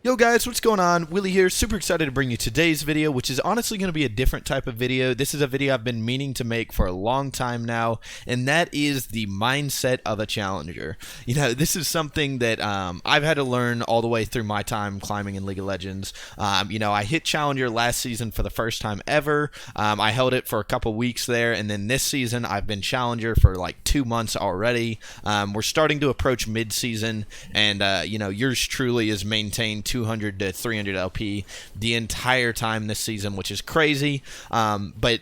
Yo guys, what's going on? Willie here, super excited to bring you today's video, which is honestly going to be a different type of video. This is a video I've been meaning to make for a long time now, and that is the mindset of a challenger. This is something that I've had to learn all the way through my time climbing in League of Legends. I hit challenger last season for the first time ever. I held it for a couple weeks there, and then this season I've been challenger for like 2 months already. We're starting to approach mid-season, and yours truly is maintained 200 to 300 LP the entire time this season, which is crazy. But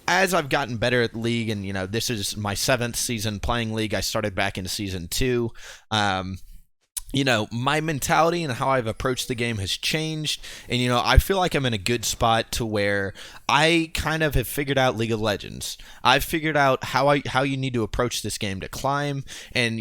as I've gotten better at League, and this is my 7th season playing League. I started back in season 2. My mentality and how I've approached the game has changed, and I feel like I'm in a good spot to where I kind of have figured out League of Legends. I've figured out how you need to approach this game to climb, and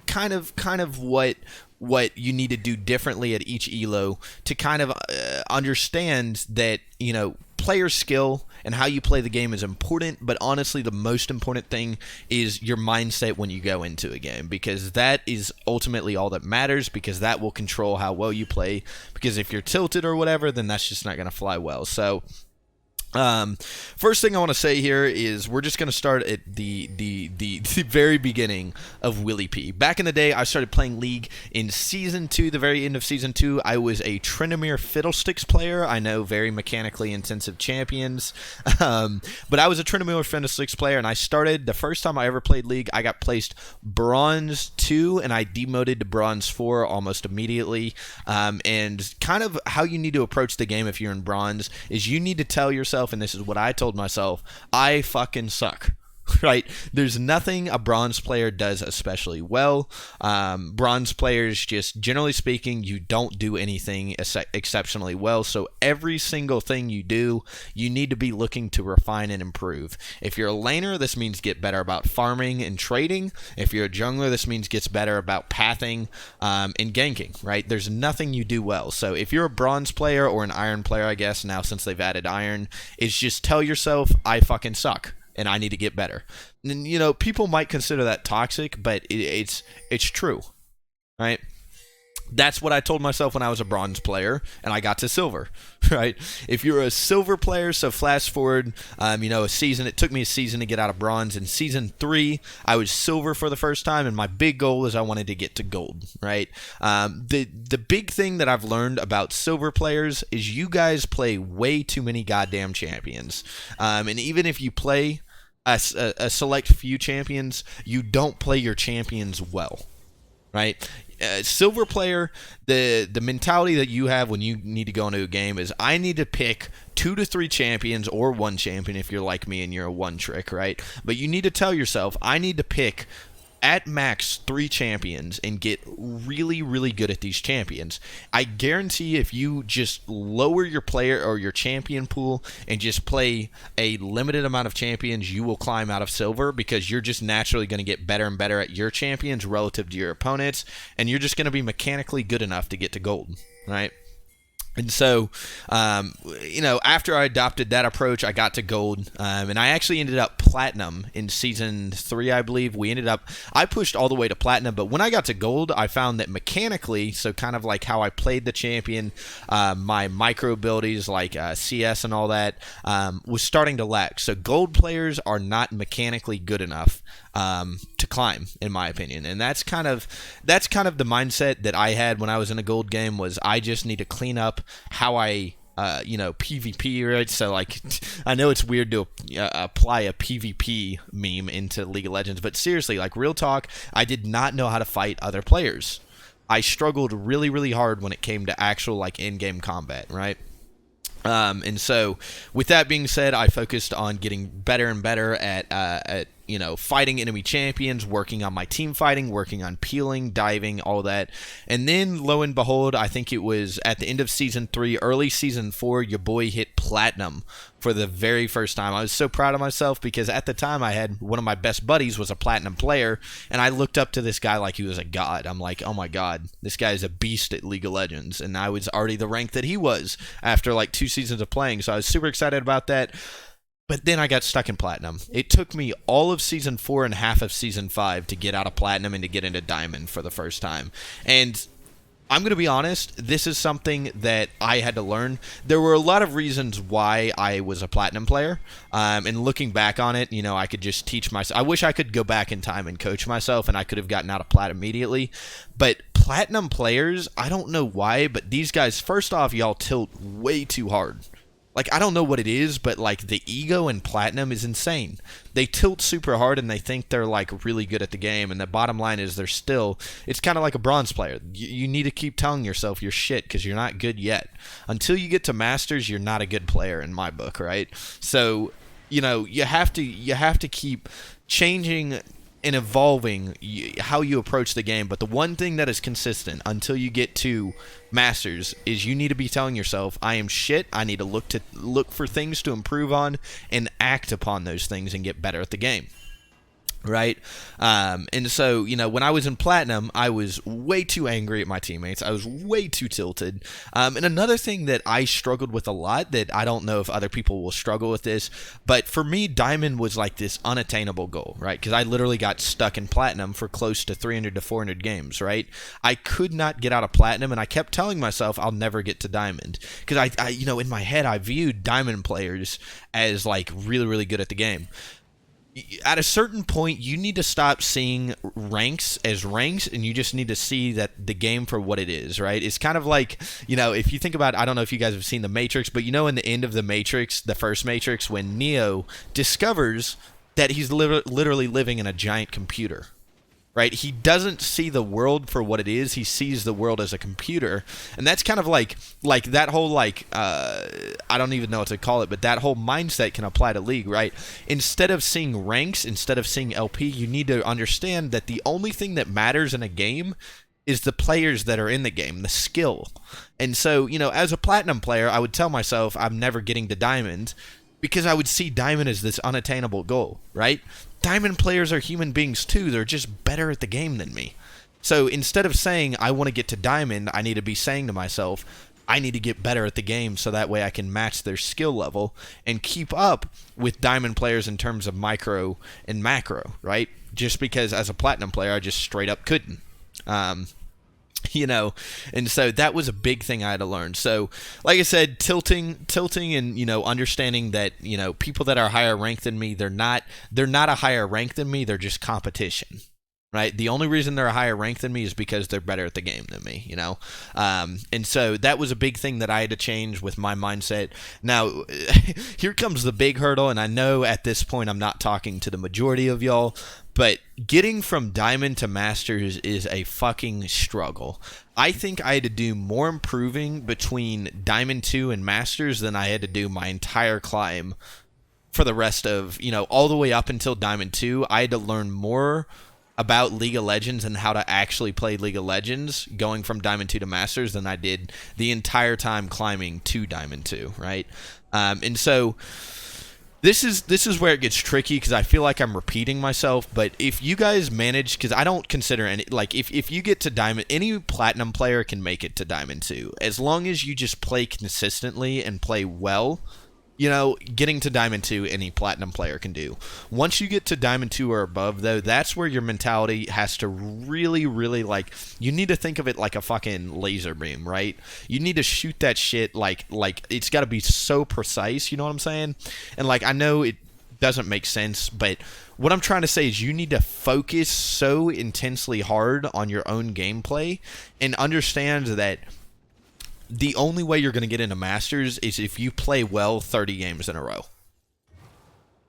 kind of what you need to do differently at each elo to kind of understand that player skill and how you play the game is important, but honestly the most important thing is your mindset when you go into a game, because that is ultimately all that matters, because that will control how well you play. Because if you're tilted or whatever, then that's just not going to fly well. So first thing I want to say here is we're just going to start at the very beginning of lolWillieP. Back in the day, I started playing League in Season 2, the very end of Season 2. I was a Tryndamere Fiddlesticks player. I know, very mechanically intensive champions. But I was a Tryndamere Fiddlesticks player, and I started, the first time I ever played League, I got placed Bronze 2, and I demoted to Bronze 4 almost immediately. And kind of how you need to approach the game if you're in Bronze is you need to tell yourself, and this is what I told myself, I fucking suck. Right? There's nothing a bronze player does especially well. Bronze players, just generally speaking, you don't do anything exceptionally well. So every single thing you do, you need to be looking to refine and improve. If you're a laner, this means get better about farming and trading. If you're a jungler, this means gets better about pathing and ganking. Right? There's nothing you do well. So if you're a bronze player or an iron player, I guess now since they've added iron, is just tell yourself, I fucking suck and I need to get better. And people might consider that toxic, but it's true, right? That's what I told myself when I was a bronze player and I got to silver, right? If you're a silver player, so flash forward, a season, it took me a season to get out of bronze. In season 3, I was silver for the first time, and my big goal is I wanted to get to gold, right? The big thing that I've learned about silver players is you guys play way too many goddamn champions. And even if you play a select few champions, you don't play your champions well, right? Silver player, the mentality that you have when you need to go into a game is I need to pick 2 to 3 champions, or 1 champion if you're like me and you're a one trick, right? But you need to tell yourself, I need to pick at max 3 champions and get really, really good at these champions. I guarantee if you just lower your player or your champion pool and just play a limited amount of champions, you will climb out of silver, because you're just naturally going to get better and better at your champions relative to your opponents, and you're just going to be mechanically good enough to get to gold, right? And so, after I adopted that approach, I got to gold, and I actually ended up platinum in season 3, I believe. I pushed all the way to platinum, but when I got to gold, I found that mechanically, so kind of like how I played the champion, my micro abilities like CS and all that, was starting to lack. So gold players are not mechanically good enough to climb, in my opinion. And that's kind of the mindset that I had when I was in a gold game, was I just need to clean up how I PvP, right? So like, I know it's weird to apply a PvP meme into League of Legends, but seriously, like, real talk, I did not know how to fight other players. I struggled really, really hard when it came to actual like in-game combat, right? And so with that being said, I focused on getting better and better at fighting enemy champions, working on my team fighting, working on peeling, diving, all that. And then, lo and behold, I think it was at the end of Season 3, early Season 4, your boy hit Platinum for the very first time. I was so proud of myself because at the time I had one of my best buddies was a Platinum player, and I looked up to this guy like he was a god. I'm like, oh my god, this guy is a beast at League of Legends, and I was already the rank that he was after like 2 seasons of playing, so I was super excited about that. But then I got stuck in Platinum. It took me all of Season 4 and half of Season 5 to get out of Platinum and to get into Diamond for the first time. And I'm going to be honest, this is something that I had to learn. There were a lot of reasons why I was a platinum player. And looking back on it, I could just teach myself. I wish I could go back in time and coach myself, and I could have gotten out of plat immediately. But platinum players, I don't know why, but these guys, first off, y'all tilt way too hard. Like, I don't know what it is, but like the ego in platinum is insane. They tilt super hard and they think they're like really good at the game, and the bottom line is it's kind of like a bronze player. You need to keep telling yourself you're shit because you're not good yet. Until you get to masters, you're not a good player in my book, right? So, you have to keep changing and evolving how you approach the game. But the one thing that is consistent until you get to masters is you need to be telling yourself, I am shit. I need to look for things to improve on and act upon those things and get better at the game. Right? And so, when I was in platinum, I was way too angry at my teammates. I was way too tilted. And another thing that I struggled with a lot, that I don't know if other people will struggle with this, but for me, diamond was like this unattainable goal, right? Because I literally got stuck in platinum for close to 300 to 400 games, right? I could not get out of platinum, and I kept telling myself I'll never get to diamond. Because I in my head, I viewed diamond players as like really, really good at the game. At a certain point, you need to stop seeing ranks as ranks, and you just need to see that the game for what it is, right? It's kind of like, if you think about, I don't know if you guys have seen The Matrix, but in the end of The Matrix, the first Matrix, when Neo discovers that he's literally living in a giant computer, right? He doesn't see the world for what it is. He sees the world as a computer. And that's kind of like that whole, I don't even know what to call it, but that whole mindset can apply to League, right? Instead of seeing ranks, instead of seeing LP, you need to understand that the only thing that matters in a game is the players that are in the game, the skill. And so, as a platinum player, I would tell myself I'm never getting to diamond, because I would see diamond as this unattainable goal, right? Diamond players are human beings too. They're just better at the game than me. So instead of saying I want to get to diamond, I need to be saying to myself, I need to get better at the game so that way I can match their skill level and keep up with diamond players in terms of micro and macro, right? Just because as a platinum player, I just straight up couldn't. And so that was a big thing I had to learn. So like I said, tilting and, understanding that, people that are higher ranked than me, they're not a higher rank than me. They're just competition, right? The only reason they're a higher rank than me is because they're better at the game than me, and so that was a big thing that I had to change with my mindset. Now, here comes the big hurdle. And I know at this point, I'm not talking to the majority of y'all, but getting from diamond to masters is a fucking struggle. I think I had to do more improving between diamond 2 and masters than I had to do my entire climb for the rest of, all the way up until diamond 2. I had to learn more about League of Legends and how to actually play League of Legends going from diamond 2 to masters than I did the entire time climbing to diamond 2, right? And so This is where it gets tricky, because I feel like I'm repeating myself. But if you guys manage, because I don't consider any, like, if you get to diamond, any platinum player can make it to diamond 2, as long as you just play consistently and play well. Getting to diamond 2, any platinum player can do. Once you get to diamond 2 or above, though, that's where your mentality has to really, really, you need to think of it like a fucking laser beam, right? You need to shoot that shit like it's got to be so precise, you know what I'm saying? And, I know it doesn't make sense, but what I'm trying to say is you need to focus so intensely hard on your own gameplay and understand that the only way you're going to get into Masters is if you play well 30 games in a row.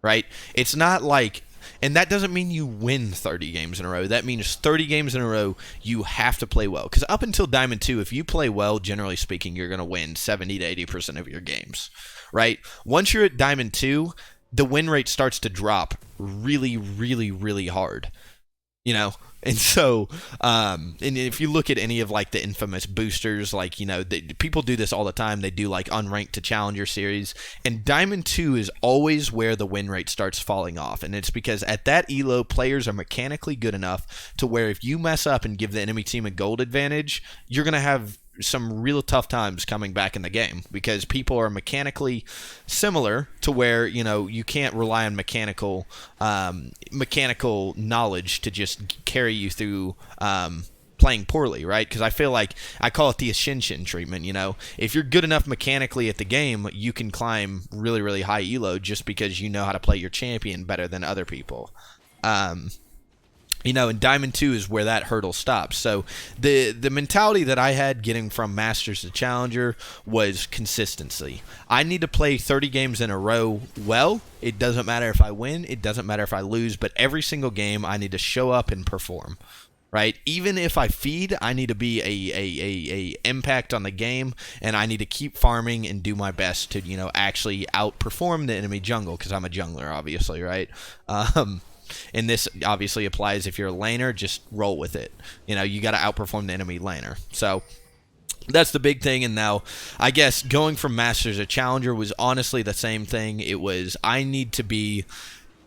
Right? It's not like... And that doesn't mean you win 30 games in a row. That means 30 games in a row, you have to play well. Because up until Diamond 2, if you play well, generally speaking, you're going to win 70 to 80% of your games. Right? Once you're at Diamond 2, the win rate starts to drop really, really, really hard. And so, and if you look at any of the infamous boosters, people do this all the time. They do unranked to challenger series, and Diamond 2 is always where the win rate starts falling off. And it's because at that elo, players are mechanically good enough to where if you mess up and give the enemy team a gold advantage, you're going to have some real tough times coming back in the game, because people are mechanically similar to where you can't rely on mechanical knowledge to just carry you through playing poorly, right? Because I feel like I call it the Ascension treatment. You know, if you're good enough mechanically at the game, you can climb really, really high elo just because you know how to play your champion better than other people. You know, and Diamond 2 is where that hurdle stops. So the mentality that I had getting from Masters to Challenger was consistency. I need to play 30 games in a row well. It doesn't matter if I win. It doesn't matter if I lose. But every single game, I need to show up and perform. Right? Even if I feed, I need to be a impact on the game, and I need to keep farming and do my best to, you know, actually outperform the enemy jungle, because I'm a jungler, obviously, right? And this obviously applies if you're a laner, just roll with it. You know, you got to outperform the enemy laner. So that's the big thing. And now, I guess, going from Masters to Challenger was honestly the same thing. It was, I need to be...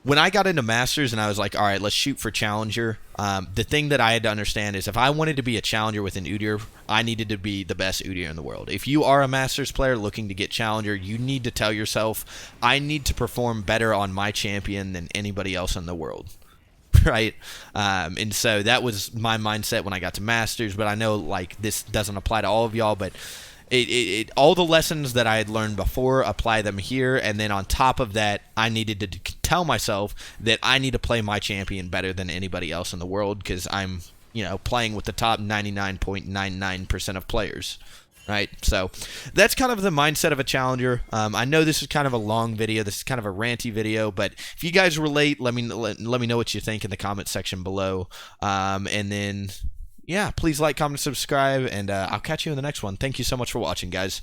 When I got into Masters and I was like, all right, let's shoot for Challenger, the thing that I had to understand is if I wanted to be a Challenger within Udyr, I needed to be the best Udyr in the world. If you are a Masters player looking to get Challenger, you need to tell yourself, I need to perform better on my champion than anybody else in the world. Right? And so that was my mindset when I got to Masters, but I know like this doesn't apply to all of y'all, but all the lessons that I had learned before, apply them here, and then on top of that, I needed to tell myself that I need to play my champion better than anybody else in the world, because I'm, you know, playing with the top 99.99% of players. Right, so that's kind of the mindset of a Challenger. I know this is kind of a long video. This is kind of a ranty video, but if you guys relate, let me know what you think in the comment section below. And then, yeah, please like, comment, subscribe, and I'll catch you in the next one. Thank you so much for watching, guys.